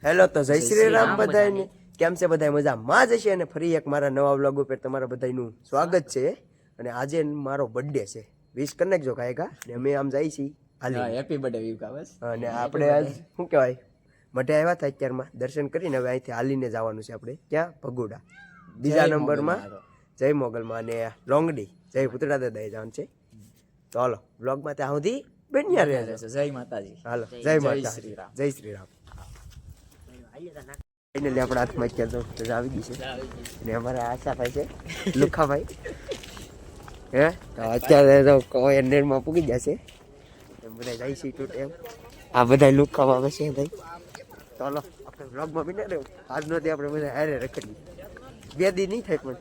Hello તો જય શ્રી રામ બધાને. કેમ છે બધા મજામાં જ હશે અને ફરી એક મારા નવા વ્લોગ ઉપર તમારા બધાનું સ્વાગત છે. અને આજે મારો બર્થડે છે, વિશ કરી નાખજો કાયકા. ને અમે આમ જાય છીએ હાલી. હેપી બર્થડે વિકા બસ. અને આપણે આજ શું કહેવાય મઢે આવ્યા હતા અત્યારમાં દર્શન કરીને હવે અહીંથી હાલીને જવાનું છે આપણે ક્યાં ભગોડા. બીજા નંબરમાં જય મોગલમાં અને લોંગડી જય પુતળા દાદા જવાનું છે. તો હાલો વ્લોગમાં ત્યાં સુધી બન્યા રહે છે. જય માતાજી. હાલો જય માતા શ્રી રામ. જય શ્રી રામ. ફાઇનલી આપણા હાથમાં અત્યારે તો આવી ગઈ છે અને અમારા આશાભાઈ છે લુખાભાઈ હે તો અત્યારે તો કોઈ અંડરમાં પૂગી જશે એમ બધા જાય છે ટૂટ એમ. આ બધા લુખામાં આવે છે ભાઈ. ચાલો આપણે વ્લોગમાં બી ના રહેવું આજનોથી આપણે બધા હારે રખડીએ. 2 દી નહીં થાય પણ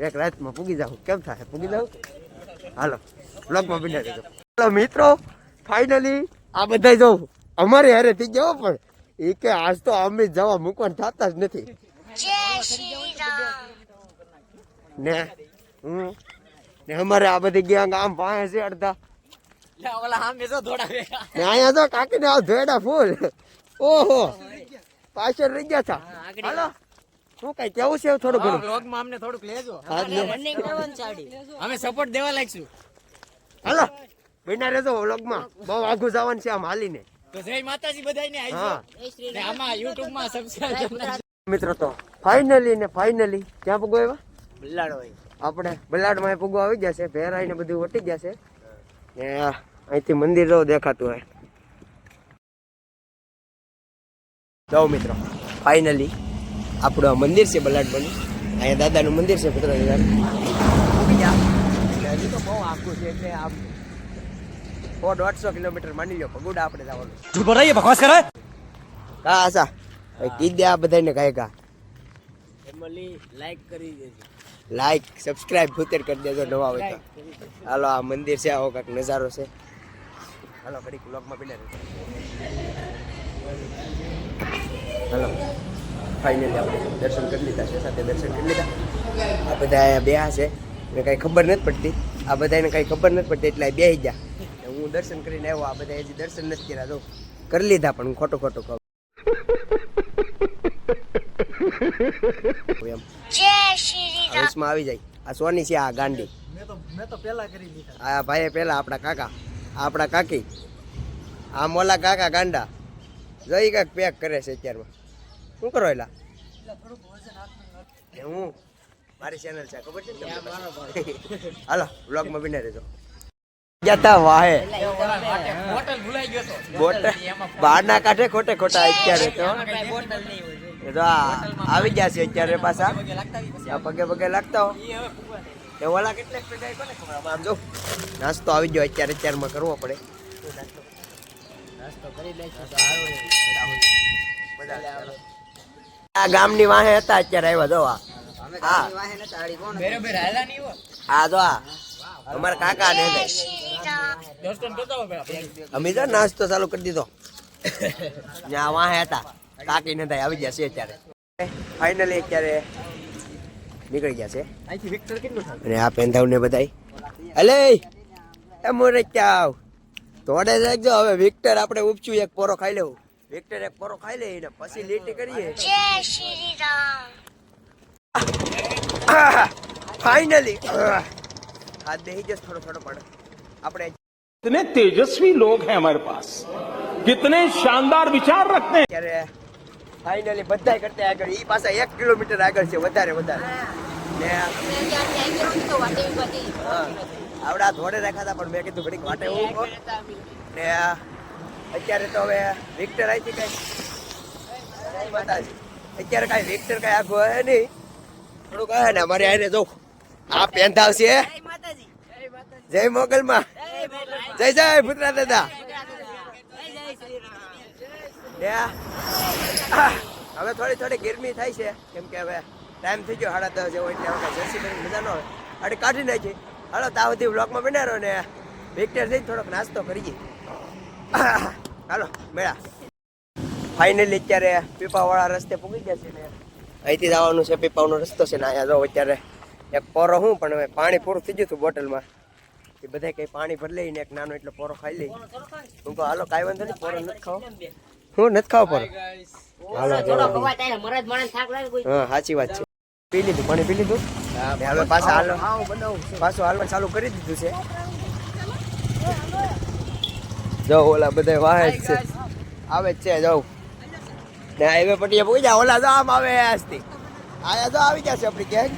એક રાતમાં પૂગી જાવ. કેમ થાય પૂગી જાવ? હાલો વ્લોગમાં બી ના રહેજો. ચાલો મિત્રો ફાઇનલી આ બધા જોઉં અમારે હારે થઈ જાવ પણ એ કે આજ તો અમે જવા મૂકવાનું થતા જ નથી ને હું ને અમારે આ બધી ગેંગ આમ પાસે છે અડધા ને અહીંયા તો કાકી ને આ ધોયડા ફૂલ. ઓહો પાછળ રહી ગયા હતા. હાલો શું કઈ કેવું છે થોડું ઘણું વ્લોગમાં અમને થોડુંક લેજો. રનિંગ કરવાનું ચાડી અમે સપોર્ટ દેવા લાગશું. હાલો બિના રહેજો વ્લોગમાં બહુ આઘું જવાનું છે આમ હાલીને. તો જય માતાજી બધાને હા આવજો. ને આમાં YouTube માં સબસ્ક્રાઇબ મિત્રો તો ફાઇનલી ક્યાં પગો આવ્યા બલ્લાડો હોય. આપણે બલાડમાં પગો આવી ગયા છે. ભેરાઈને બધું વટી ગયા છે ને અહીંથી મંદિર જો દેખાતું હોય. જાઓ મિત્રો ફાઇનલી આપણું આ મંદિર છે બલાડ બની. અહીંયા દાદાનું મંદિર છે પુત્ર હજી તો બહુ આખું છે એટલે આમ 150 કિલોમીટર માની લો પગોડા આપણે જવાનું. ચૂપ રહીએ બકવાસ કરે. કા આશા કીધી દે આ બધાને કાંઈ કા ફેમિલી લાઈક કરી દેજો. લાઈક સબસ્ક્રાઇબ ભૂતેર કરી દેજો નવા હોય તો. હાલો આ મંદિર છે આવો કાંઈક નજારો છે. હાલો ઘડીક વ્લોગમાં બિના રહેજો. હાલો ફાઇનલી આપણે દર્શન કરી લીધા છે. સાથે દર્શન કરી લીધા. આ બધા અહીંયા બેહા છે ને કાંઈ ખબર નથી પડતી. આ બધાને કાંઈ ખબર નથી પડતી એટલે બેસી ગયા. હું દર્શન કરીને આવ્યો. આ બધા હજી દર્શન નથી કર્યા. જો કરી લીધા પણ હું ખોટું કહું એમ હવેશમાં આવી જાય. આ સોની છે આ ગાંડી. મેં તો પહેલા કરી દીધા. આ ભાઈએ પહેલા આપણા કાકા આપણા કાકી આ મોલા કાકા ગાંડા જઈ કાંઈક પેક કરે છે અત્યારમાં. શું કરો એલા હું મારી ચેનલ છે ખબર છે ને હાલો વ્લોગમાં બિના રહેજો. જતા વાહે બોટલ ભૂલાઈ ગયો તો. બોટ બહારના કાંઠે ખોટે ખોટા અત્યારે તો બોટલ નહીં હોય. એ તો આવી ગયા છે અત્યારે પાછા. આ પગે પગે લાગતા હો એ ઓલા કેટલાક પેડા કોને ખબર. આમ જો નાસ્તો આવી ગયો અત્યારમાં કરવો પડે. નાસ્તો કરી લેજો. આ ગામની વાહે હતા અત્યારે આવ્યા જો આ બરાબર હાલા નહીં હો. આ જો આ અમારા કાકા ને દર્શન કરતા હો પેલા. અમે તો નાસ્તો ચાલુ કરી દીધો. ત્યાં વાહે હતા કાકી ને થાય આવી ગયા છે અત્યારે. ફાઇનલી અત્યારે નીકળી ગયા છે. અહીંથી વિક્ટર કેટલું થાય? અને આ પેંધાવ ને બધાય અલે એ મોરે ચાવ તોડે રાખજો. હવે વિક્ટર આપણે ઉપચું એક પોરો ખાઈ લેવું. વિક્ટર એક પોરો ખાઈ લે ને પછી લીટી કરીએ. જય શ્રી રામ. ફાઇનલી હાથ બેહી જશે થોડો પણ આપણે कितने तेजस्वी लोग हैं हमारे पास, कितने शानदार विचार रखते हैं. ત્યારે ફાઇનલી બધાય કરતા આગળ. ઈ પાછા 1 કિલોમીટર આગળ છે વધારે ને આવડા ધોડે રાખ્યા હતા પણ મેં કીધું ઘડીક વાટે એવું ને અત્યારે તો હવે વિક્ટર આવી કઈ અત્યારે કઈ વિક્ટર કઈ આખું હે નહીં થોડુંક હે ને અમારે આને જો આ પેંધાવ છે જય મોગલમાં જય જય પુત્રા દાદા. હવે થોડી ગરમી થાય છે કેમ કે હવે ટાઈમ થઈ ગયો 10:30 જેવો એટલે હવે જર્સી બની મજા ન હોય એટલે કાઢી નાખી. હાલો ત્યાં સુધી બ્લોકમાં બનાવો ને વિક્ટર જઈ થોડોક નાસ્તો કરીએ. હાલો મેળા ફાઇનલી અત્યારે પીપાવાળા રસ્તે પૂગી ગયા છે ને અહીંથી જવાનું છે. પીપાવાનો રસ્તો છે ને અહીંયા જો અત્યારે એક પોરો હું પણ હવે પાણી પૂરું થઈ ગયું હતું બોટલમાં. એ બધા કઈ પાણી ભરી લઈને એક નાનો એટલો પોરો ખાઈ લઈ. હું કહું હાલો કાંઈ વાંધો નહીં પોરો નથી ખાઓ હું નથી ખાવા પર હાલો થોડો ખવાય તારે મરદ માણસ થાક લાગે કોઈ હા સાચી વાત છે પી લીધું પાણી પી લીધું ને હવે પાછા પાછું હાલવાનું ચાલુ કરી દીધું છે જો ઓલા બધા વાહે જ છે આવે જ છે જાઉં ને હાઈવે પટીએ પૂછી જા ઓલા જો આમ આવે આજથી આયા તો આવી ગયા છે આપણી ગેંગ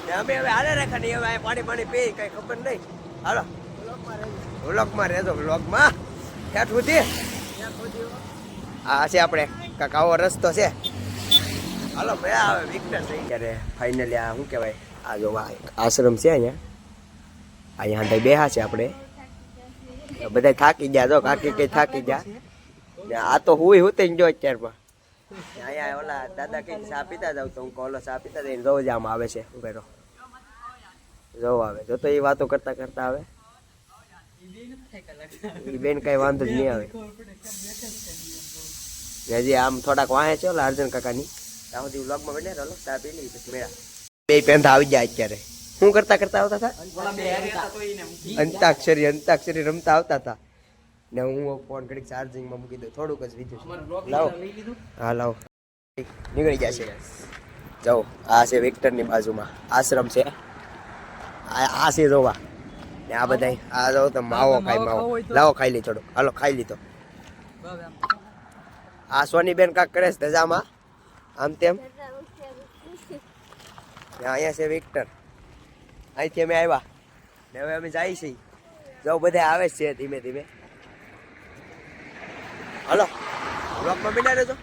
ને અમે હવે હાલે રાખા નહીં હવે પાણી પાણી પી કઈ ખબર નહીં હાલો વ્લોગમાં રહેજો વ્લોગમાં ઠેઠ સુધી આ છે આપણે કાંક આવો રસ્તો છે હાલો ભાઈ આવે વિક્ટર થઈ ત્યારે ફાઇનલી આ શું કહેવાય આ જો આશ્રમ છે અહીંયા બેહા છે આપણે બધા થાકી ગયા જો કાકી કઈ થાકી ગયા ને આ તો હું થઈ ગયો અત્યારમાં અહીંયા ઓલા દાદા કઈ ચા પીતા જાવ તો હું ઓલો ચા પીતા જઈને જોઉં જ આમ આવે છે ઉભેરો જોવું આવે જો તો એ વાતો કરતા કરતા આવે એ બેન કઈ વાંધો જ નહીં આવે હજી આમ થોડાક વાહે છે ઓલા અર્જુન કાકાની ત્યાં સુધી વ્લોગમાં બને ચાલો ચા પી લઈ પછી મેળા બે પેંથા આવી જાય અત્યારે શું કરતા કરતા આવતા હતા અંતાક્ષરી રમતા આવતા હતા ને હું ફોન કરી ચાર્જિંગમાં મૂકી દઉં થોડુંક જ બીજું લાવો હા લાવો નીકળી જશે જાઓ આ છે વિક્ટરની બાજુમાં આશ્રમ છે આ છે જોવા ને આ બધા આ જાઓ તો માવો ખાઈ માવો લાવો ખાઈ લી થોડુંક હાલો ખાઈ લીધો આ સોનીબેન કાંક કરે છે ધજામાં આમ તેમ અહીંયા છે વિક્ટર અહીંથી અમે આવ્યા ને હવે અમે જાય છીએ જાઓ બધા આવે છે ધીમે ધીમે હલો બ્લોકમાં બિના રહેજો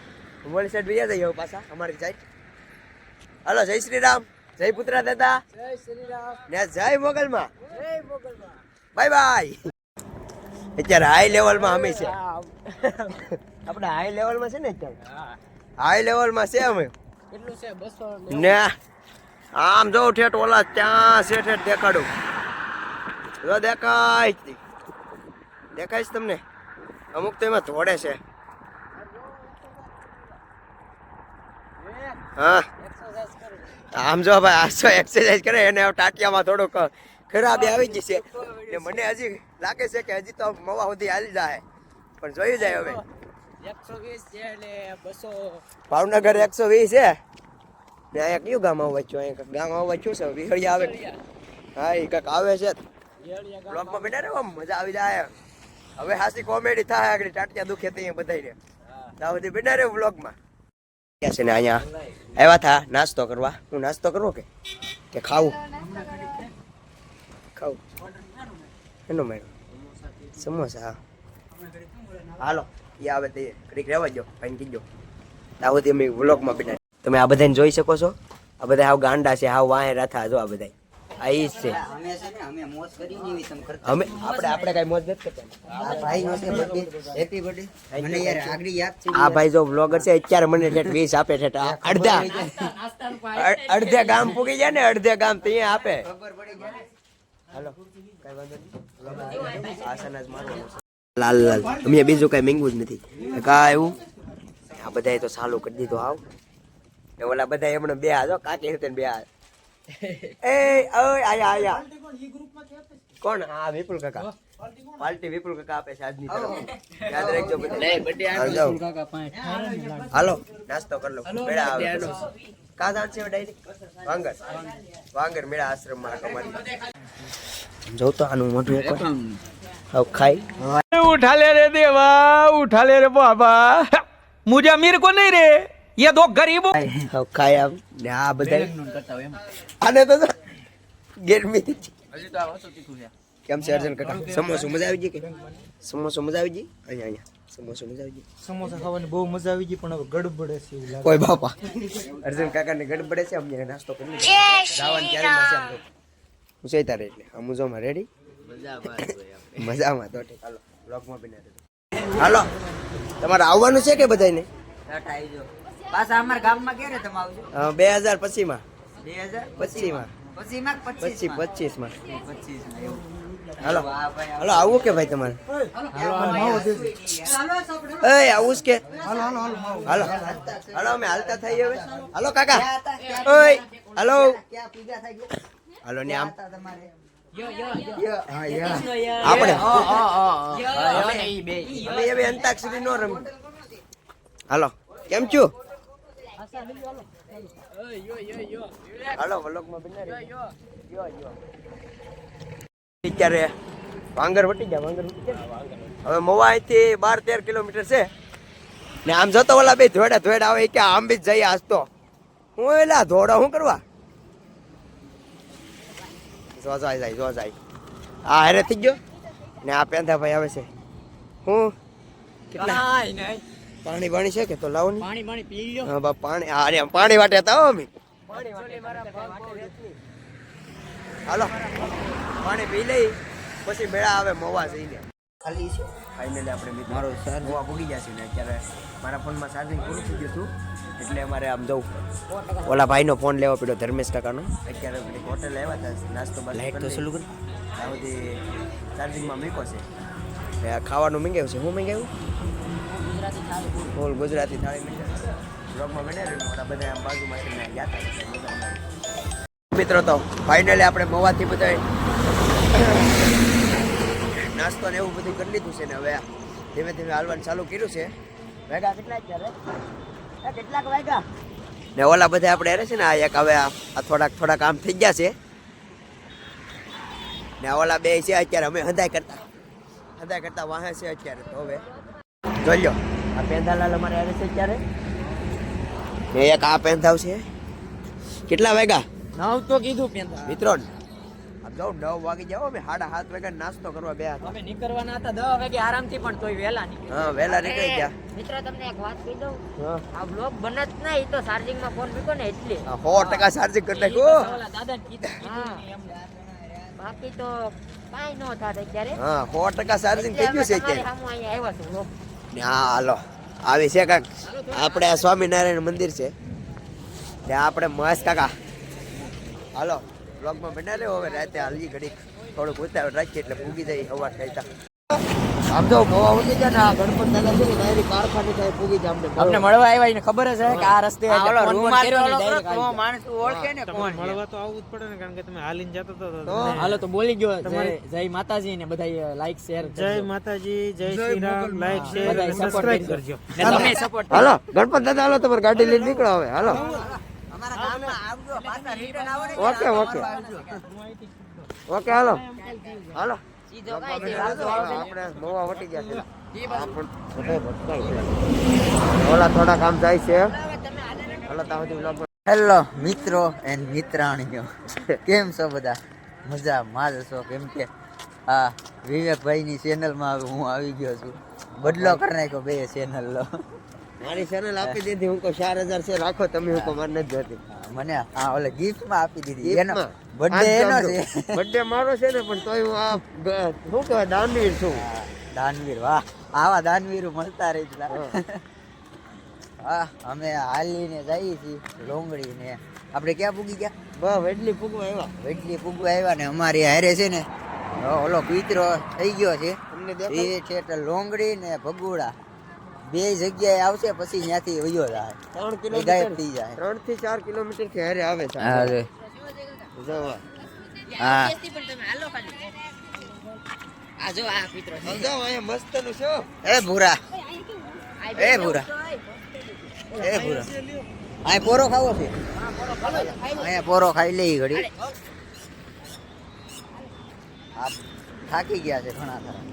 મોલી સાઈડ બીજા જઈએ પાછા અમારી સાઈડ હલો જય શ્રી રામ જય પુત્રા દાદા જય શ્રી રામ ને જય મોગલમાં બાય બાય અત્યારે હાઈ લેવલમાં અમે છે આપણે હાઈ લેવલમાં છે ને અત્યારે હાઈ લેવલમાં છે અમે કેટલું છે 200 ને આમ જો ઠેઠ ઓલા ત્યાં છે ઠેઠ દેખાડું જો દેખાય તમને અમુક તો એમાં ધોડે છે હા આમ જો ભાઈ આસો એક્સરસાઇઝ કરે એને ટાટિયામાં થોડુંક ખરાબી આવી ગઈ છે ને મને હજી લાગે છે કે હજી તો મવા સુધી હાલી જાય પણ જોઈ જાય હવે 120 છે એટલે 200 ભાવનગર 120 છે ને અહીંયા કયું ગામ આવવા છું અહીંયા ગામ આવવા છું છે વિહળિયા આવે હા એ કંઈક આવે છે બ્લોગમાં બેઠા રહો મજા આવી જાય હવે હાસી કોમેડી થાય આગળ ટાટિયા દુખે તો અહીંયા બધાય ત્યાં સુધી બેઠા રહે બ્લોગમાં છે ને અહીંયા આવ્યા હતા નાસ્તો કરવા હું નાસ્તો કરવો કે ખાવું એનો મેળો સમોસા હા હાલો એ આવે તે ઘડીક રહેવા દો ફાઈન કીજો ત્યાં સુધી અમે વ્લોગમાં બેઠા તમે આ બધાને જોઈ શકો છો આ બધા હાવ ગાંડા છે હાવ વાહે રાથા જો આ બધા આ ઈ જ છે અમે આપણે કઈ મોજ નથી કરતા આ ભાઈ જો બ્લોગર છે અત્યારે મને ઠેઠ 20 આપે ઠેઠ અડધે ગામ પૂગી જાય ને અડધે ગામ ત્યાં આપે હાલો કઈ વાંધો નહીં આસન જ મારવાનું લાલ લાલ અમે બીજું કઈ માંગવું જ નથી કા એવું આ બધાએ તો ચાલુ કરી દીધું આવ ને ઓલા બધા એમણે બે હાજો કાકી હતી બે હાજ એ ઓય આયા કોણ આ વિપુલ કાકા પાર્ટી વિપુલ કાકા આપે છે આજની તરફ યાદ રાખજો બધા હાલો નાસ્તો કરી લો મેળા આવે કા જાણ છે ડાયરી વાંગર મેળા આશ્રમ માં કમાડી જો તો આનું મોઢું એક હવે ખાઈ उठा ले रे देवा उठा ले रे बाबा मुझे अमीर को नहीं रे ये दो गरीबों હવે ખાઈ આમ ને આ બધા આને તો ગરમી હજી તો આ વસ્તુ તીખું છે કેમ છે અર્જુન કાકા સમોસું મજા આવી ગઈ કે સમોસું મજા આવી ગઈ અહીંયા સમોસું મજા આવી ગઈ સમોસા ખાવાની બહુ મજા આવી ગઈ પણ હવે ગડબડે છે એવું લાગે કોઈ બાપા અર્જુન કાકા ને ગડબડે છે અમને નાસ્તો કરી લીધો રાવણ ક્યારે માસે આમ હું છે તારે એટલે અમુજોમાં રેડી મજામાં તો ઠીક હાલો બ્લોગમાં બિના રહેજો હાલો તમારે આવવાનું છે કે બધાને પાછા અમારા ગામમાં ક્યારે તમે આવજો 2000 પછીમાં 2025 પછીમાં પછી 25 માં હાલો હાલો આવું કે ભાઈ તમારે એ આવું કે હાલો હાલો અમે હાલતા થઈ હવે હાલો કાકા ઓય હાલો હાલો ને આમ આપણે અમે અંતાક્ષરી નો રમી હાલો કેમ છું હાલો વ્લોગમાં બના રહ્યો અત્યારે વાંગર વટી ગયા હવે મવા અહીંથી 12-13 કિલોમીટર છે ને આમ જતો ઓલા બે ધોડા આવે કે આમ બી જઈએ આજ તો હું એલા ધોડા શું કરવા જો જાય આ હારે થઈ ગયો ને આ પેંધા ભાઈ આવે છે હું કેટલા પાણી છે કે તો લાવો પાણી પી લ્યો હા બા પાણી અરે પાણી વાટે હતા હો અમે હાલો પાણી પી લઈ પછી મેળા આવે મવા જઈને ખાલી છે ફાઇનલી આપણે મારો સર મવા ભૂગી જશે ને અત્યારે મારા ફોનમાં ચાર્જિંગ પૂરું થઈ ગયું હતું એટલે અમારે આમ જવું ઓલા ભાઈનો ફોન લેવો પડ્યો ધર્મેશ ટકાનો અત્યારે હોટેલ આવ્યા હતા નાસ્તો લાઈટ તો ચાલુ કરી આ બધી ચાર્જિંગમાં મૂક્યો છે ખાવાનું મંગાવ્યું છે હું મંગાવ્યું ફૂલ ગુજરાતી થાળી મંગાવ્યું બ્લોગમાં બનાવ્યું મોટા બધા આમ બાજુમાં છે ગયા હતા મિત્રો તો ફાઇનલી આપણે મવાથી બધા નાસ્તો ને એવું બધું કરી લીધું છે ને હવે ધીમે ધીમે હાલવાનું ચાલુ કર્યું છે વાગ્યા કેટલા અત્યારે કેટલાક વાગ્યા ને ઓલા બધા આપણે રહે છે ને આ એક હવે આ થોડાક આમ થઈ ગયા છે ને ઓલા બે છે અત્યારે અમે હદાય કરતા વાહે છે અત્યારે તો હવે જોઈ લો આ પેંધાલાલ અમારે આવે છે અત્યારે ને એક આ પેંધાવ છે કેટલા વાગ્યા 9 તો કીધું પેંધા મિત્રો જાઓ 9 વાગી જાઓ અમે 7:30 વાગે નાસ્તો કરવા બે અમે નીકળવાના હતા 10 વાગે આરામથી પણ તોય વહેલા નીકળ્યા હા વહેલા નીકળી ગયા મિત્રો તમને એક વાત કહી દઉં હા આ બ્લોગ બને જ ના એ તો ચાર્જિંગ માં ફોન મૂક્યો ને એટલે 100% ચાર્જિંગ કરી નાખ્યો ઓલા દાદા કીધું હા બાકી તો કાઈ નો થાત અત્યારે હા 100% ચાર્જિંગ થઈ ગયું છે અત્યારે સામુ અહીંયા આવ્યા છું બ્લોગ ને હા હાલો આવી છે કાક આપણે આ સ્વામિનારાયણ મંદિર છે ને આપણે મહેશ કાકા હાલો બ્લોગમાં બના રહ્યો હવે રાતે હાલજી ઘડીક થોડુંક ઉતાવળ રાખીએ એટલે પૂગી જાય હવા ખાઈતા આમ તો મવા ઉઠી જાય ને આ ગણપત દાદા છે ને ડાયરેક્ટ કારખાને થાય પૂગી જાય આપણે મળવા આવ્યા એને ખબર જ છે કે આ રસ્તે મળવા તો આવવું જ પડે ને કારણ કે તમે હાલીને જતો તો હાલો તો બોલી ગયો જય માતાજી ને બધા લાઈક શેર જય માતાજી જય શ્રી રામ લાઈક શેર બધા સબસ્ક્રાઇબ કરજો ને તમે સપોર્ટ હાલો ગણપત દાદા હાલો તમારી ગાડી લઈને નીકળો હવે હાલો અમારા ગામમાં આવજો પાછા રિટર્ન આવો ને ઓકે હાલો સીધો કાઈ છે આપણે મોવા વટી ગયા છે ઓલા થોડા કામ જાય છે હાલો ત્યાં સુધી vlog હેલો મિત્રો એન્ડ મિત્રાણીઓ કેમ છો બધા મજામાં જ છો કેમ કે હા વિવેકભાઈની ચેનલમાં હું આવી ગયો છું બદલો કરી નાખ્યો બે ચેનલ લો મારી ચેનલ આપી દીધી હું 4000 છે રાખો તમે હું માર નથી જોતી મને હા ઓલે ગિફ્ટમાં આપી દીધી એનો બર્થડે એનો છે બર્થડે મારો છે ને પણ તોય હું આ શું કહેવાય દાનવીર છું દાનવીર વાહ આવા દાનવીરો મળતા રહેલા હા અમે હાલીને જઈએ છીએ લોંગડી ને આપણે ક્યાં પૂગી ગયા બસ વેડલી પૂગવા આવ્યા વેટલી પૂગવા આવ્યા ને અમારી હારે છે ને ઓલો પિતરો થઈ ગયો છે તમને એ છે તો લોંગડી ને ભગુડા બે જગ્યાએ આવશે પછી ત્યાંથી વયો જાય 3 ગાયબ કિલોમીટર થઈ જાય 3 થી 4 કિલોમીટર થી હારે આવે છે હા જવા હા પણ તમે હાલો ખાલી આ જો આ મિત્રો જાઓ અહીંયા મસ્ત નું છે એ ભૂરા એ ભૂરા આ પોરો ખાવો છે અહીંયા પોરો ખાઈ લઈ ઘડી આ થાકી ગયા છે ઘણા ખરા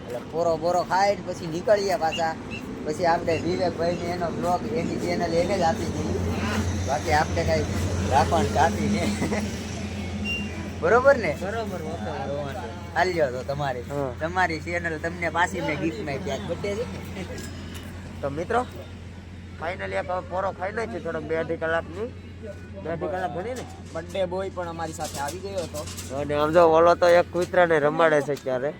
એટલે પોરો ખાઈ પછી નીકળીએ પાછા પછી આપણે વિવેકભાઈને એનો બ્લોગ એની ચેનલ એને જ આપી દીધી બાકી આપણે કઈ રાખવાનું ચાતી ને બરોબર ને બરોબર હાલ્યો તો તમારી ચેનલ તમને પાછી મેં ગિફ્ટમાં ક્યાંક બર્થડે છે તો મિત્રો ફાઇનલી એક પોરો ખાઈ નાખી થોડોક 2-2 કલાકની 2-2 કલાક બની ને બર્થડે બોય પણ અમારી સાથે આવી ગયો હતો અને આમ જો ઓલો તો એક કૂતરાને રમાડે છે ક્યારે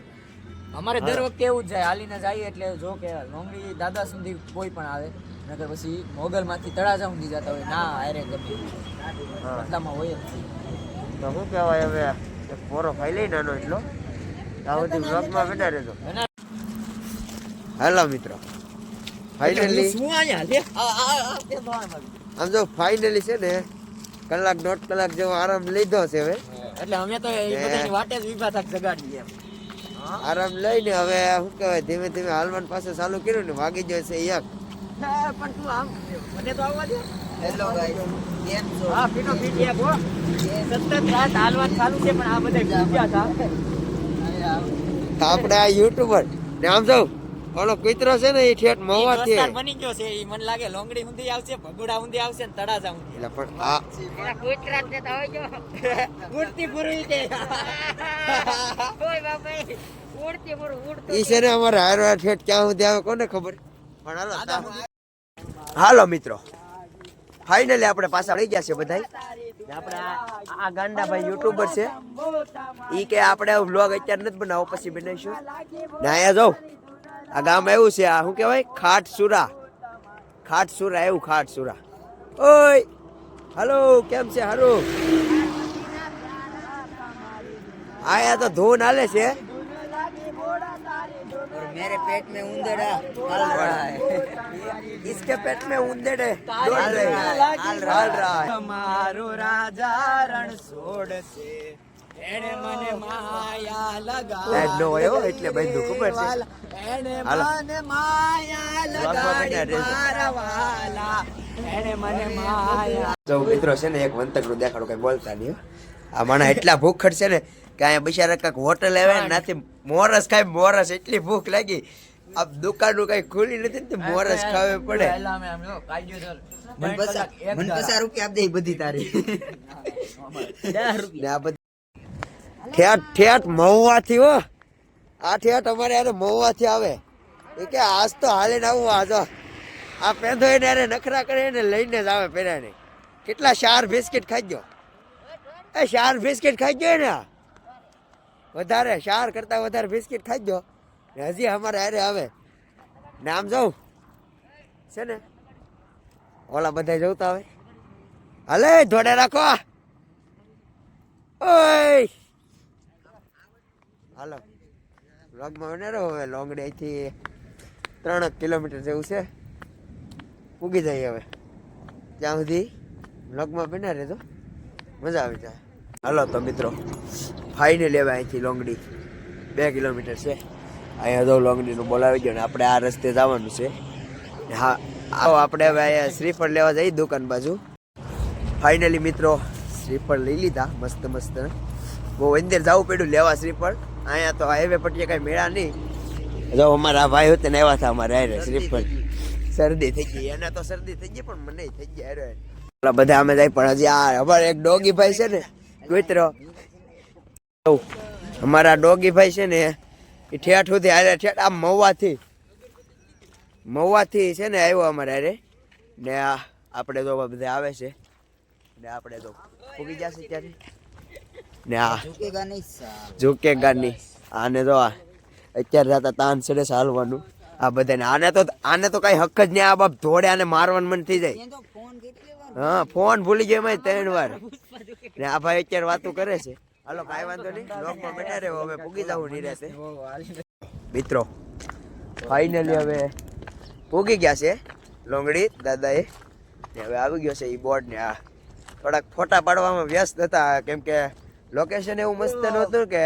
અમારે દર વખતે એવું જ જાય હાલીને જઈએ એટલે જો કે લોંગડી દાદા સુધી કોઈ પણ આવે નકર પછી મોગલમાંથી તળાજા સુધી જતા હોય ના હારે ગમે બધામાં હોય જ તો શું કહેવાય હવે એક પોરો ખાઈ લઈ નાનો એટલો ત્યાં સુધી બ્લોગમાં બેઠા રહેજો હાલો મિત્રો ફાઇનલી આમ જો ફાઇનલી છે ને 1.5 કલાક જેવો આરામ લીધો છે હવે એટલે અમે તો એ બધાની વાટે જ ઊભા થાક જગાડીએ એમ આરામ લઈને હવે શું કહેવાય ધીમે ધીમે હાલવાન પાસે ચાલુ કર્યું ને વાગી જાય છે 1 પણ તું આમ મને તો આવવા દે. હેલો ગાઈસ, કેમ છો? હા ફીટો ફીટ એક હો. સતત રાત હાલવાનું ચાલુ છે પણ આ બધા ભૂખ્યા હતા. આપણે આ યુટ્યુબર ને આમ જો ઓલો કુતરો છે ને એ ઠેઠ મવા છે દોસ્તાર બની ગયો છે ઈ મને લાગે લોંગડી ઊંધી આવશે, ભગોડા ઊંધી આવશે ને તળાજા ઊંધી. એટલે પણ આ એના કૂતરા ને તો આવજો ઉડતી પૂરી છે. ઓય બાપા ઉડતી મોર ઉડતું ઈ છે ને અમારે હારવા ઠેઠ ક્યાં સુધી આવે કોને ખબર. પણ હાલો મિત્રો ફાઇનલી આપણે પાછા આવી ગયા છે બધાય. ને આપણે આ ગાંડાભાઈ યુટ્યુબર છે ઈ કે આપણે વ્લોગ અત્યારે નથી બનાવો પછી બનાવીશું. ને અહીંયા જાઉં આ ગામ એવું છે આ શું કહેવાય ખાટસુરા. ખાટસુરા એવું ખાટસુરા. ઓય હાલો કેમ છે હારું? આયા તો ધૂન હાલે છે. और मेरे पेट में उंदड़ा पल रहा है। इसके पेट में उंदड़े दौड़ रहे हैं, हाल रहा है. મારો રાજા રણ છોડશે એને મને માયા સાહેબ નો હોય હો, એટલે બધું ખબર છે. એને હાલો. મને માયા લગાડી મારા વાલા એને મને માયા. જો મિત્રો છે ને એક વંતકડું દેખાડો કઈ બોલતા નહીં હો. આ માણા એટલા ભૂખડ છે ને કે અહીંયા બિચારા કાંઈક હોટલ આવે ને નાથી મોરસ ખાય. મોરસ એટલી ભૂખ લાગી આ દુકાનો કઈ ખુલી નથી ને તે મોરસ ખાવી પડે. પહેલા અમે આમ જો કાયદેસર मन पचास रुपया आप दे बधी तारी। 10 રૂપિયા. ને આ બધી ઠેઠ ઠેઠ મહુવાથી હો. આ ઠેઠ અમારે યાર મહુવાથી આવે એ કે આજ તો હાલીને આવું. આ જો આ પેંધો એને યાર નખરા કરે ને લઈને જ આવે પેરાને. કેટલા 4 બિસ્કિટ ખાઈ ગયો. એ 4 બિસ્કિટ ખાઈ ગયો ને વધારે 4 કરતા વધારે બિસ્કિટ ખાઈ ગયો ને હજી અમારે હારે આવે ને આમ જાઉં છે ને ઓલા બધા જવતા આવે. હાલે ધોડે રાખો. ઓય હાલો વ્લોગમાં બને રહો. હવે લોંગડી અહીંથી 3 કિલોમીટર જેવું છે. પૂગી જાય હવે ત્યાં સુધી વ્લોગમાં બને રહેજો, મજા આવી જાય. હાલો તો મિત્રો ફાઇનલી હવે અહીંથી લોંગડી 2 કિલોમીટર છે. અહીંયા જો લોંગડીનું બોલાવી ગયો ને આપણે આ રસ્તે જવાનું છે. હા આવો આપણે હવે અહીંયા શ્રીફળ લેવા જઈએ દુકાન બાજુ. ફાઇનલી મિત્રો શ્રીફળ લઈ લીધા મસ્ત મસ્ત. બહુ અંદર જવું પડ્યું લેવા શ્રીફળ. અહીંયા તો હાઈવે પટ્ટીએ કઈ મેળા નહીં. જો અમારા ભાઈ હોતે ને આવ્યા હતા અમારે હારે શ્રીફળ. શરદી થઈ ગઈ એને તો શરદી થઈ ગઈ પણ મને થઈ ગઈ હારે. બધા અમે જાય પણ હજી આ અમારે એક ડોગી ભાઈ છે ને કૂતરો. અમારા ડોગી ભાઈ છે ને એ ઠેઠ સુધી હારે ઠેઠ આમ મહુવાથી છે ને આવ્યો અમારે હારે ને આપણે તો બધા આવે છે ને આપણે તો પૂગી જશે ત્યારે ને આ झुकेगा नहीं साहब। ઝુકેગા નહીં. આને તો અત્યારે જતા તાન સડે હાલવાનું આ બધાને. આને તો કઈ હક જ નહીં. આ બાપ ધોડે આને મારવાનું મન થઈ જાય. ये तो फोन कितने बार હા ફોન ભૂલી ગયો એમાં 3 વાર ને આ ભાઈ અત્યારે વાતો કરે છે. હાલો કાંઈ વાંધો નહીં બ્લોગમાં બેઠા રહ્યો. હવે પૂગી જવું નિરાશે મિત્રો. ફાઇનલી હવે પૂગી ગયા છે લોંગડી દાદાએ ને હવે આવી ગયો છે એ બોર્ડ ને. આ થોડાક ફોટા પાડવામાં વ્યસ્ત હતા કેમ કે લોકેશન એવું મસ્ત નહોતું કે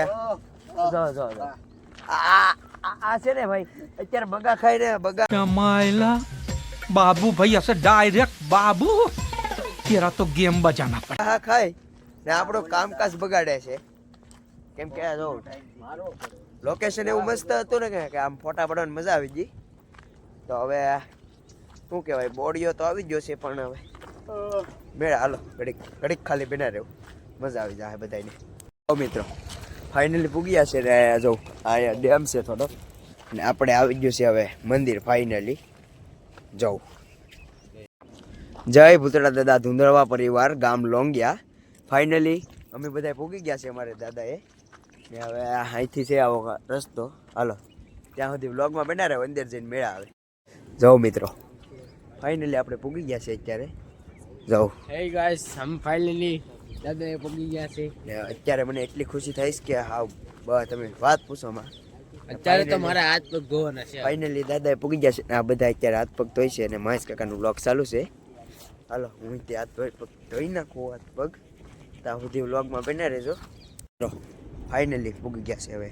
આ છે ને ભાઈ અત્યારે બગા ખાઈને બગા मायला बाबू भाई ऐसे डायरेक्ट बाबू तेरा तो गेम बजाना पड़ा। હા ખાય ને આપણું કામકાજ બગાડે છે કેમ કે જો લોકેશન એવું મસ્ત હતું ને કે આમ ફોટા પાડવાની મજા આવી ગઈ. તો હવે શું કહેવાય બોડીઓ તો આવી ગયો છે પણ હવે મેળા હાલો ઘડીક ખાલી બેના રહેવું મજા આવી જાય બધાને. મિત્રો ફાઇનલી પૂગ્યા છે ને જો આ ડેમ છે થોડો ને આપણે આવી ગયું છે હવે મંદિર ફાઇનલી. જાઉં જય ભૂતળા દાદા ધુંધળવા પરિવાર ગામ લોંગિયા. ફાઇનલી અમે બધા પૂગી ગયા છે અમારે દાદાએ ને હવે અહીંથી છે આવો રસ્તો. હાલો ત્યાં સુધી વ્લોગમાં બના રહે અંદર જઈને મેળા આવે. જાઓ મિત્રો ફાઇનલી આપણે પૂગી ગયા છે અત્યારે. જાઓ Hey guys, हम finally દાદા એ પગી ગયા છે. ને અત્યારે મને એટલી ખુશી થઈશ કે હા બસ તમે વાત પૂછોમાં. અત્યારે તો મારા હાથ પગ ધોવાના છે. ફાઇનલી દાદાએ પૂગી ગયા છે ને આ બધા અત્યારે હાથ પગ ધોઈ છે અને મહેશ કાકાનું વ્લોગ ચાલુ છે. હાલો હું ત્યાં હાથ પગ ધોઈ નાખું હાથ પગ ત્યાં સુધી વ્લોગમાં બના રહેજો. ફાઇનલી પૂગી ગયા છે હવે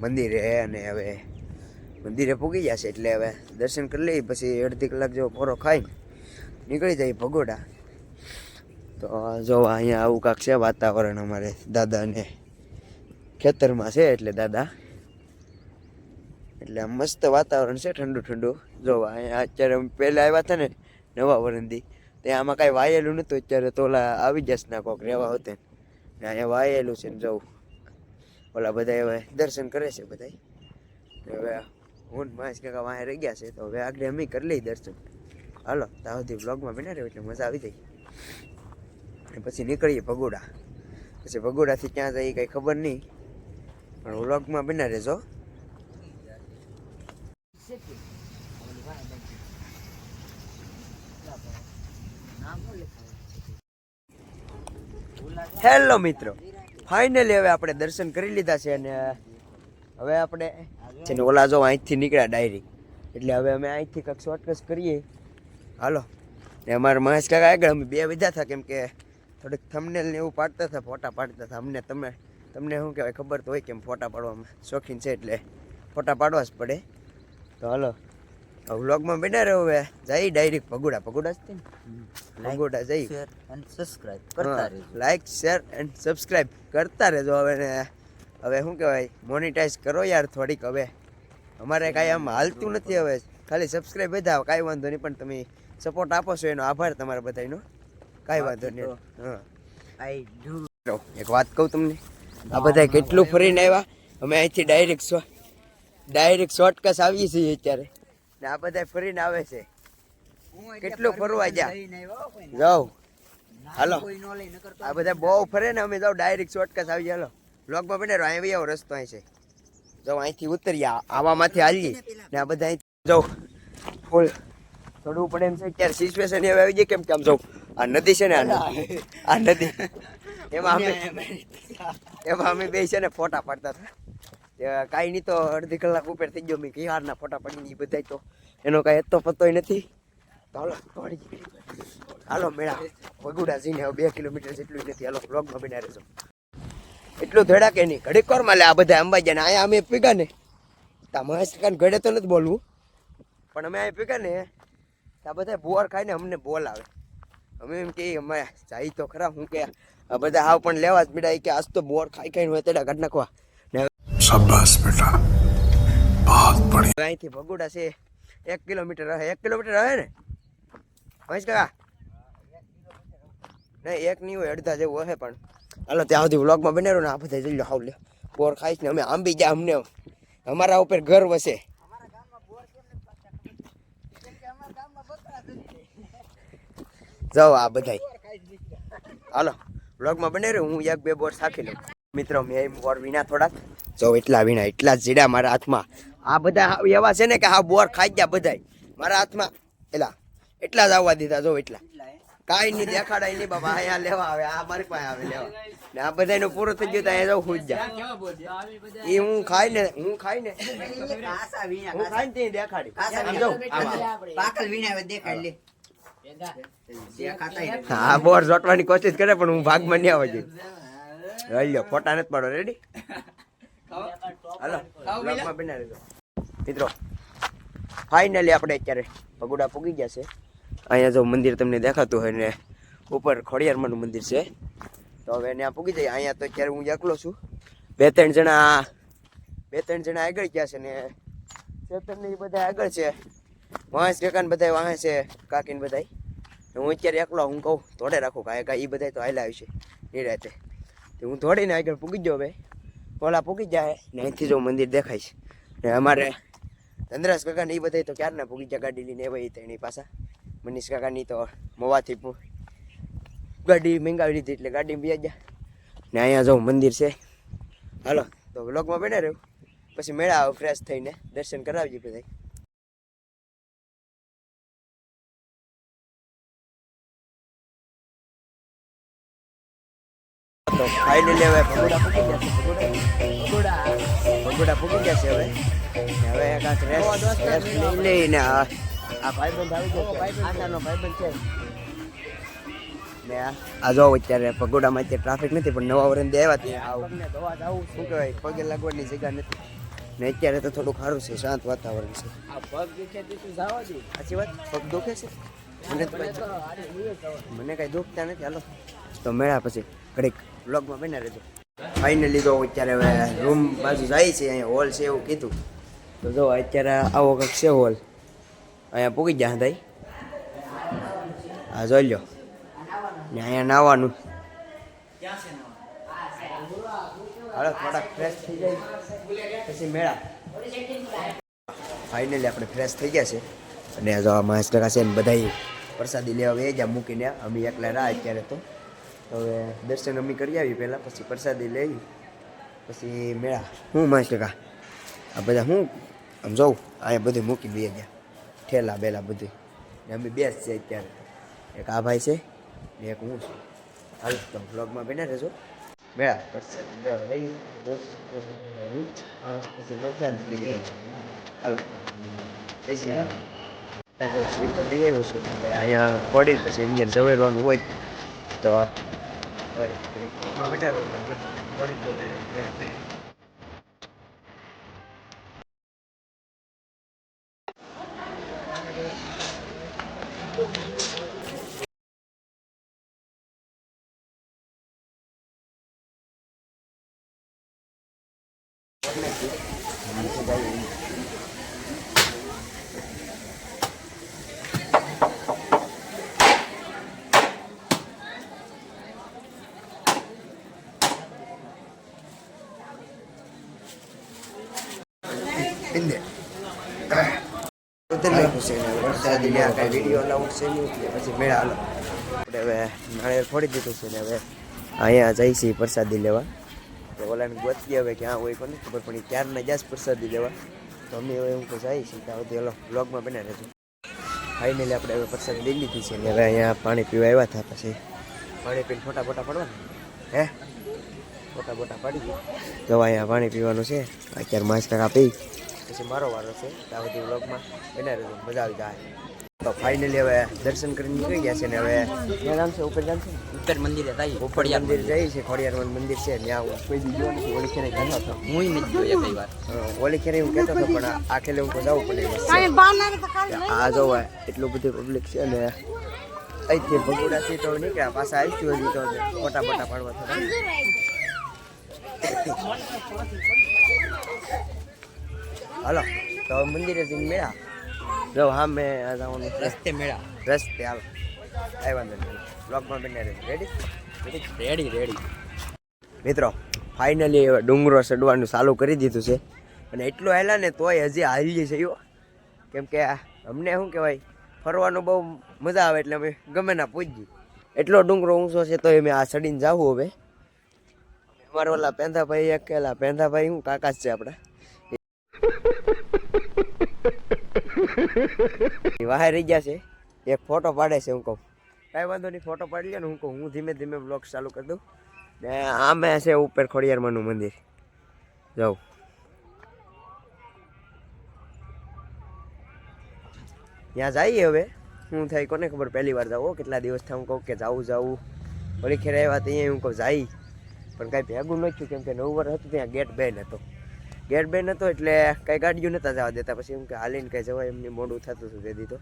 મંદિરે અને હવે મંદિરે પૂગી જશે એટલે હવે દર્શન કરી લઈએ, પછી અડધી કલાક જેવો પોરો ખાઈને નીકળી જાય ભગોડા. તો જો અહીંયા આવું કાંક છે વાતાવરણ, અમારે દાદાને ખેતરમાં છે એટલે દાદા, એટલે આમ મસ્ત વાતાવરણ છે, ઠંડુ ઠંડુ. જો અહીંયા અત્યારે પહેલાં આવ્યા હતા ને નવા વરંદી, ત્યાં આમાં કાંઈ વાયેલું નહોતું, અત્યારે તો ઓલા આવી જશે ના કોક રહેવા હોતે ને અહીંયા વાયેલું છે ને જવું ઓલા બધા હવે દર્શન કરે છે બધા. હવે હું મહેશ કાકા વાંહે રહી ગયા છે, તો હવે આગળ અમે કરી લઈ દર્શન. હાલો ત્યાં સુધી બ્લોગમાં બના રહ્યો એટલે મજા આવી જાય. અને પછી નીકળીએ ભગોડા. પછી ભગોડાથી ક્યાં જઈએ કંઈ ખબર નહીં, પણ વ્લોગમાં બના રહેજો. હેલો મિત્રો, ફાઇનલી હવે આપણે દર્શન કરી લીધા છે અને હવે આપણે છે ને ઓલા જો અહીંથી નીકળ્યા ડાયરી, એટલે હવે અમે અહીંથી કંઈક શોર્ટકટ કરીએ. હાલો ને અમારા મહેશ કાકા આગળ અમે બે વિધા હતા, કેમ કે થોડીક થંબનેલ ને એવું પાડતા હતા, ફોટા પાડતા હતા. તમને શું કહેવાય ખબર તો હોય કેમ ફોટા પાડવામાં શોખીન છે એટલે ફોટા પાડવા જ પડે. તો હાલો વ્લોગમાં બેઠા રહ્યો, હવે જઈ ડાયરેક્ટ ભગોડા જ ને ભગોડા જઈ લાઈક શેર એન્ડ સબસ્ક્રાઈબ કરતા રહેજો. હવે ને હવે શું કહેવાય મોનિટાઈઝ કરો યાર થોડીક. હવે અમારે કાંઈ આમ હાલતું નથી, હવે ખાલી સબસ્ક્રાઈબ બધા કાંઈ વાંધો નહીં, પણ તમે સપોર્ટ આપો છો એનો આભાર તમારા બધાનો, કાંઈ વાંધો નહીં. હા એક વાત કહું તમને, આ બધા કેટલું ફરીને આવ્યા, અમે અહીંથી ડાયરેક્ટ શોર્ટકટ આવીએ છીએ અત્યારે, ને આ બધા ફરીને આવે છે. કેટલું ફરવા જાઓ હાલો, આ બધા બહુ ફરે ને, અમે જાઓ ડાયરેક્ટ શોર્ટકટ આવી. હાલો બ્લોગમાં બને રહ્યો, અહીં આવો રસ્તો અહીં છે, જાઓ અહીંથી ઉતરીએ, આવામાંથી હાલીએ ને આ બધા અહીંથી જાઓ. ફૂલ થોડું પડે એમ છે અત્યારે સિચ્યુએશન હવે આવી જાય, કેમ કે આમ જાઉં આ નદી છે ને, આ નદી એમાં અમે બે છે ને ફોટા પાડતા હતા. કાંઈ નહીં તો અડધી કલાક ઉપર થઈ ગયો, મેં કિહારના ફોટા પડી બધા, તો એનો કાંઈ એટલો પતોય નથી. તો હાલો મેળા ભગોડા જઈને હવે 2 કિલોમીટર જેટલું નથી. હાલો બ્લોગમાં બના રહેજો. એટલું ધડાકે નહીં, ઘડીક કોરમાં લે આ બધા અંબાજી ને અહીંયા અમે પીગા ને, તા મહેશ કાકાને ઘડે તો નથી બોલવું, પણ અમે અહીંયા પીગા ને આ બધા બોર ખાઈને અમને બોલાવે. અમે એમ કે અમે જાય તો ખરા, હું કે આ બધા હાવ પણ લેવા જ પીડા કે આજ તો બોર ખાઈને હોય તેડા કાઢ નાખવા. શાબાશ બેટા, બહુત બઢિયા. અહીંથી ભગોડા છે 1 કિલોમીટર રહે, 1 કિલોમીટર રહે ને મહેશ કાકા? નહીં 1 નહીં હોય, અડધા જેવું હશે. પણ હાલો ત્યાં સુધી વ્લોગમાં બને રહ્યો ને. આ બધા જઈ લો હાવ લે બોર ખાઈશ ને અમે આંબી ગયા, અમને અમારા ઉપર ગર્વ છે. જાઓ આ બધા હાલો વ્લોગમાં બને રહ્યો, હું 1-2 બોર સાખી લઉં. મિત્રો મેં બોર વીણા થોડાક, જો એટલા વીણા, એટલા જીડા મારા હાથમાં. આ બધા એવા છે ને કે હા બોર ખાઈ ગયા બધા મારા હાથમાં, એટલા જ આવવા દીધા. જો એટલા કાંઈ નહીં દેખાડાય નહીં બાબા, અહીંયા લેવા આવે, આ મારી પાસે આવે લેવા ને. આ બધાનું પૂરું થઈ ગયું, અહીંયા જવું ખુદ જા. એ હું ખાઈને તે દેખાડી. હા બોર જોટવાની કોશિશ કરે પણ હું ભાગમાં નહીં આવવા જોઈએ. લ્યો ફોટા નથી પાડો, રેડી? હાલો બ્લોગમાં બના રહેજો. મિત્રો ફાઇનલી આપણે અત્યારે ભગોડા પૂગી ગયા છે. અહીંયા જો મંદિર તમને દેખાતું હોય ને, ઉપર ખોડિયારમાંનું મંદિર છે, તો હવે ત્યાં પૂગી જાય. અહીંયા તો અત્યારે હું એકલો છું, 2-3 જણા આગળ ગયા છે ને ચેતન ને બધા આગળ છે, મહેશ કાકા બધા વાહે છે, કાકીને બધા. હું અત્યારે એકલો, હું કહું થોડે રાખું કાંઈ એ બધા તો હાલ્યા આવશે નિરાતે. હું થોડીને આગળ પૂગી જાઉં ભાઈ, ઓલા પૂગી જાય ને અહીંથી જો મંદિર દેખાય છે. ને અમારે ચંદ્રાસ કાકાને એ બધા તો ક્યારના પૂગી જાય ગાડી લઈને એવા એની પાછા. મનીષ કાકાની તો મોવાથી ગાડી મંગાવી લીધી એટલે ગાડી બી ગયા ને. અહીંયા જો મંદિર છે. હાલો તો વ્લોગમાં બને રહ્યું, પછી મેળા આવે ફ્રેશ થઈને દર્શન કરાવજે બધા. તો ફાઇનલી હવે ભગોડા પૂકી ગયા છે. હવે કાંઈક રેસ્ટ લઈને આ ભાઈબંધ આવી ગયો છે, આટાનો ભાઈબંધ છે ને. આ જો અત્યારે ભગોડામાં અત્યારે ટ્રાફિક નથી, પણ નવા વરંદે આવ્યા ત્યાં આવું શું કહેવાય પગે લાગવાની જગ્યા નથી, ને અત્યારે તો થોડું સારું છે, શાંત વાતાવરણ છે. આ પગ દુખે તું જવા દે. સાચી વાત, પગ દુખે છે મને કઈ દુખતા નથી. હાલો તો મેળા પછી ઘડીક બ્લોગમાં બના રહેજો. ફાઇનલી તો અત્યારે હવે રૂમ બાજુ જાય છે, અહીંયા હોલ છે એવું કીધું તો જો અત્યારે આવો કંઈક છે હોલ. અહીંયા પૂગી ગયા હતા. હા જોઈ લો ને અહીંયા નાવાનું. હાલો થોડાક ફ્રેશ થઈ જાય પછી મેળા. ફાઇનલી આપણે ફ્રેશ થઈ ગયા છે અને જો આ માણસ ટકા છે ને બધા પ્રસાદી લેવા એ જ્યાં મૂકીને અમે એકલા રહ્યા અત્યારે. તો હવે દર્શન અમે કરી આવી પહેલાં, પછી પ્રસાદી લેવી, પછી મેળા. હું માણસ ટકા આ બધા હું આમ જોઉં અહીંયા બધું મૂકી બે ગયા ઠેલા બેલા બધું ને અમે બેસ છે અત્યારે. એક આ ભાઈ છે ને એક હું છું. હાલ તો બ્લોગમાં બેઠા રહેજો. મેળા પ્રસાદી અહીંયા પડી પછી એની ઝવેરવાનું હોય તો પિંદે વરસાદી ને આ કાંઈ વિડીયો અલાઉડ છે નહીં એટલે પછી મેળા હાલો. આપણે હવે નાળિયેર ફોડી દીધું છે ને હવે અહીંયા જઈ છીએ પ્રસાદી લેવા. તો ઓલાને ગોતીએ હવે ક્યાં હોય કોને ખબર પડી, ક્યારના જાસ પ્રસાદી લેવા. તો અમે હવે હું તો જઈએ છીએ ત્યાં સુધી હલો બ્લોગમાં બના રહેજો. ફાઇનલી આપણે હવે પ્રસાદી લઈ લીધી છે ને હવે અહીંયા પાણી પીવા આવ્યા હતા. પછી પાણી પીને ફોટા પડવાના હે ફોટા પાડી ગયું તો અહીંયા પાણી પીવાનું છે. અત્યારે 5 પી પછી મારો વારો છે. ત્યાં સુધી વ્લોગમાં બના રહેજો, મજા આવી જાય. તો ફાઇનલી હવે દર્શન કરીને નીકળી ગયા છે ને હવે ક્યાં જામ છે? ઉપર જામ છે, ઉત્તર મંદિરે જાય. ઉપર મંદિર જઈએ છે. ખોડિયાર મંદિર છે ત્યાં હું કોઈ દી ગયો નથી. ઓલી ખેરે ગયો હતો હું નથી જોયો કઈ વાર. ઓલી ખેરે હું કહેતો હતો પણ આ ખેલે હું તો જવું પડે. આ જોવા એટલું બધું પબ્લિક છે ને અહીંથી ભગોડાથી તો નીકળ્યા પાછા આવીશું હજી તો ફોટા પાડવા થતા. હાલો તો મંદિરે જઈને મેળા જો હા મેં જવાનું રસ્તે મેળા રસ્તે હાલો આવ્યા નથી. બ્લોગમાં બને રેડી રેડી મિત્રો ફાઇનલી ડુંગરો ચડવાનું ચાલુ કરી દીધું છે અને એટલો હેલા ને તોય હજી હાલી છે એવો. કેમ કે અમને શું કહેવાય ફરવાનું બહુ મજા આવે એટલે અમે ગમે ના પહોંચી. એટલો ડુંગરો ઊંચો છે તો અમે આ ચડીને જાવું. હવે અમારા ઓલા પેંધાભાઈ અકેલા પેંધાભાઈ હું કાકા જ છે આપણા વાહે રહી ગયા છે. એક ફોટો પાડે છે. હું કહું કાંઈ વાંધો નહીં ફોટો પાડી લે ને. હું કહું હું ધીમે ધીમે બ્લોગ ચાલુ કરી દઉં ને આમે છે ઉપર ખોડિયારમાંનું મંદિર જાઉં. ત્યાં જઈએ હવે શું થાય કોને ખબર. પહેલી વાર જાઉં કેટલા દિવસ થાય. હું કહું કે જાવું વળી ખેર આવ્યા તો અહીંયા હું કહું જાય પણ કાંઈ ભેગું ન થયું. કેમ કે 9 વર્ષ હતું ત્યાં ગેટ બેન હતો એટલે કાંઈ ગાડીઓ નહોતા જવા દેતા. પછી એમ કે હાલીને કાંઈ જવાય એમને મોડું થતું હતું તેથી તો.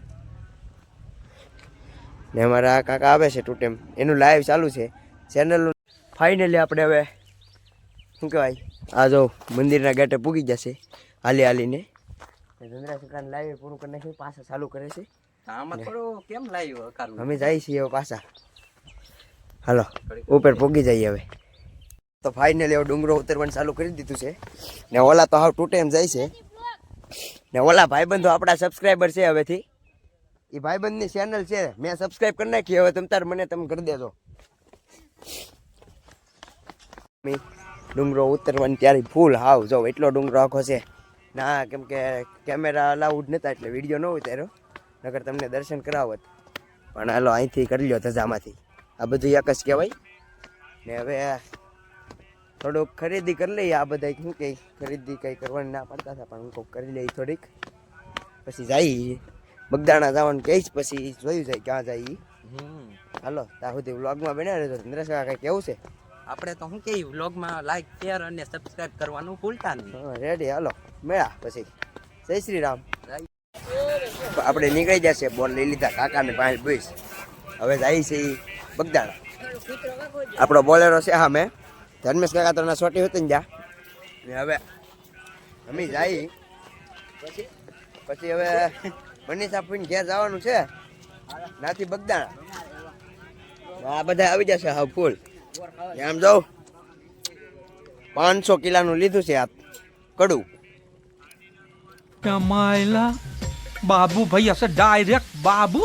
ને અમારા કાકા આવે છે ટૂટેમ એનું લાઈવ ચાલુ છે ચેનલનું. ફાઇનલી આપણે હવે શું કહેવાય આ જો મંદિરના ગેટે પૂગી જશે હાલીને. ચંદ્રશેખર લાઈવ પૂરું કરી નાખ્યું પાછા ચાલુ કરે છે. આમાં થોડું કેમ લાઈવ કરવું? અમે જઈએ છીએ હવે પાછા. હાલો ઉપર પૂગી જઈએ હવે. તો ફાઇનલી હવે ડુંગરો ઉતરવાનું ચાલુ કરી દીધું છે ને ઓલા તો હાવ ટૂટે એમ જાય છે ને ઓલા ભાઈબંધો આપણા સબસ્ક્રાઈબર છે હવેથી. એ ભાઈબંધની ચેનલ છે મેં સબસ્ક્રાઈબ કરી નાખી. હવે તમે કરી દેજો. ડુંગરો ઉતરવાની ત્યારે ફૂલ હાવ જો એટલો ડુંગરો આખો છે ના. કેમ કે કેમેરા અલાઉડ નહોતા એટલે વિડીયો ન ઉતાર્યો, નકર તમને દર્શન કરાવત. પણ હાલો અહીંથી કરી લ્યો ધજામાંથી. આ બધું એક જ કહેવાય ને. હવે થોડુંક ખરીદી કરી લઈએ. આ બધા શું કંઈ ખરીદી કંઈ કરવાની ના પડતા હતા પણ હું કંઈક કરી લઈ થોડીક પછી જઈએ. બગદાણા જવાનું કહીશ પછી જોયું જાય ક્યાં જઈએ. હાલો ત્યાં સુધી વ્લોગમાં બનાવી રહેજો. ચંદ્રશેખર કંઈ કેવું છે? આપણે તો શું કે વ્લોગમાં લાઈક શેર અને સબસ્ક્રાઇબ કરવાનું ભૂલતા નહીં. હા રેડી, હાલો મેળા પછી. જય શ્રી રામ. આપણે નીકળી જશે, બોલ લઈ લીધા કાકાને 5 20. હવે જાય છે ઈ બગદાણા. આપણો બોલેરો છે હા મેં ધર્મેશ કાકા તો છોટી હતી ને જા ને હવે અમે જાય પછી હવે મનીષા ફૂઈને ઘેર જવાનું છે નાથી બગદાણા. આ બધા આવી જશે હા ફૂલ. આમ જાઉં 500 કિલાનું લીધું છે આ કડું. मायला बाबू भाई ऐसे डायरेक्ट बाबू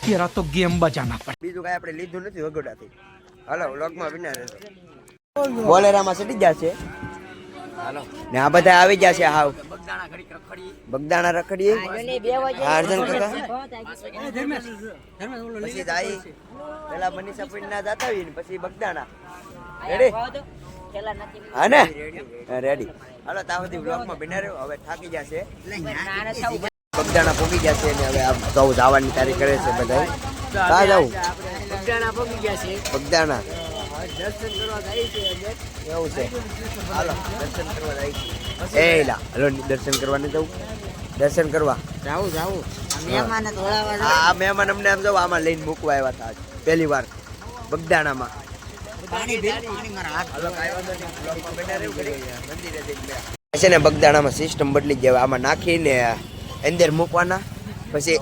तेरा तो गेम बजाना पड़ेगा. બીજું કઈ આપણે લીધું નથી વગોડાથી. હાલો વ્લોગમાં વિના રહેજો. બોલેરામાં ચડી જશે. હાલો ને આ બધા આવી જશે હાવ બગદાણા રખડીએ. હા અર્જન કાકા પછી જાય પેલા મનીષા પૂરી ના જતા હોય ને પછી બગદાણા. રેડી હા ને રેડી. હાલો ત્યાં સુધી વ્લોગમાં બિના રહ્યો. હવે થાકી જશે બગદાણા પોગી જશે ને હવે આમ સૌ જવાની તારીખ કરે છે બધા. ક્યાં જવું? બગદાણા પહોંચી ગયા છે. બગદાણા દર્શન કરવા જાય છે એવું છે. હાલો દર્શન કરવા જાય છે. એ લા હાલો દર્શન કરવા નહીં જવું? દર્શન કરવા જાવું મહેમાન થોડા આ મહેમાન અમને આમ જાવ આમાં લઈને મૂકવા આવ્યા હતા આજ પહેલી વાર બગદાણામાં. છે ને બગદાણામાં સિસ્ટમ બદલી જાય. આમાં નાખીને અંદર મૂકવાના પછી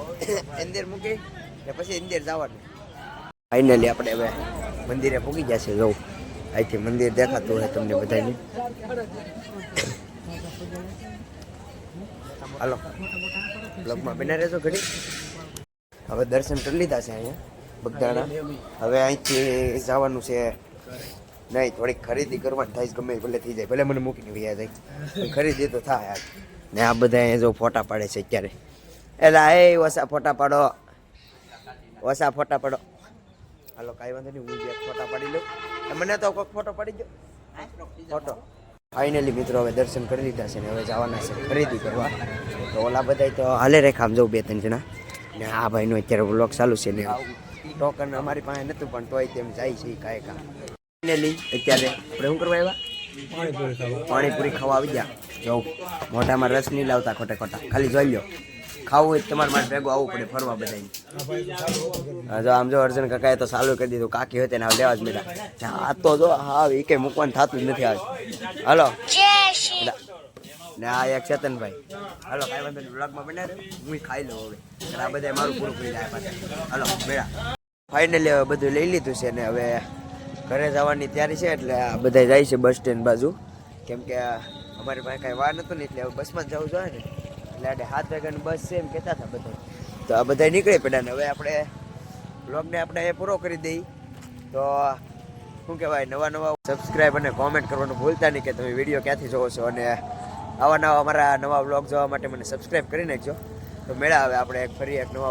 અંદર મૂકી ને પછી અંદર જવાનું. ફાઇનલી આપણે હવે મંદિરે પૂગી જશે. જવું અહીંથી મંદિર દેખાતું હોય તમને બધાને. હાલો બ્લોગમાં બના રહેજો ઘડી. હવે દર્શન કરી લીધા છે અહીંયા બગદાણા. હવે અહીંથી જવાનું છે નહીં થોડીક ખરીદી કરવાની થાય. ગમે ભલે થઈ જાય, ભલે મને મૂકીને વૈયા જાય, ખરીદી તો થાય આજ. ને આ બધા અહીંયા જો ફોટા પાડે છે અત્યારે. એલા એ ઓછા ફોટા પાડો, ઓછા ફોટા પાડો. હાલો કાંઈ વાંધો નહીં, હું જે ફોટા પાડી લઉં. મને તો કોઈક ફોટો પાડી દો ફોટો. ફાઇનલી મિત્રો હવે દર્શન કરી લીધા છે ને હવે જવાના છે ખરીદી કરવા. તો ઓલા બધા તો હાલે રેખા આમ જવું 2-3 જણા. ને આ ભાઈનો અત્યારે વ્લોગ ચાલુ છે ને ટોકન અમારી પાસે નહોતું પણ તોય તેમ જાય છે કાંઈ કા. ફાઇનલી અત્યારે આપણે શું કરવા આવ્યા? પાણીપુરી ખાવા આવી ગયા. જવું મોઢામાં રસ નહીં લાવતા ખોટા ખોટા, ખાલી જોઈ લો. ખાવું હોય તમારે મારે ભેગું આવવું પડે ફરવા બધાને. જો આમ જો અર્જુન કાકાએ તો ચાલુ કરી દીધું. કાકી હોય તેને લેવા જ મળ્યા. આ તો જો હા એ કંઈ મૂકવાનું થતું જ નથી આજ. હાલો ને આ એક ચેતનભાઈ. હાલો કાંઈ વાંધો નહીં, બ્લોગમાં બના રહ્યો. હું ખાઈ લઉં હવે. આ બધા મારું પૂરું કરી જાય પાછા. હાલો મેળા ફાઇનલી હવે બધું લઈ લીધું છે ને હવે ઘરે જવાની તૈયારી છે. એટલે આ બધા જાય છે બસ સ્ટેન્ડ બાજુ, કેમ કે અમારી પાસે કાંઈ વાર નહોતું ને એટલે હવે બસમાં જ જવું જોઈએ ને. એટલે 7 વાગ્યાની બસ છે એમ કહેતા હતા બધા. તો આ બધા નીકળી પડ્યા ને હવે આપણે બ્લોગને આપણે એ પૂરો કરી દઈએ. તો શું કહેવાય, નવા સબસ્ક્રાઈબ અને કોમેન્ટ કરવાનું ભૂલતા નહીં કે તમે વિડીયો ક્યાંથી જોવો છો. અને આવા નવા અમારા નવા બ્લોગ જોવા માટે મને સબસ્ક્રાઈબ કરી નાખજો. તો મેળા હવે આપણે ફરી એક નવા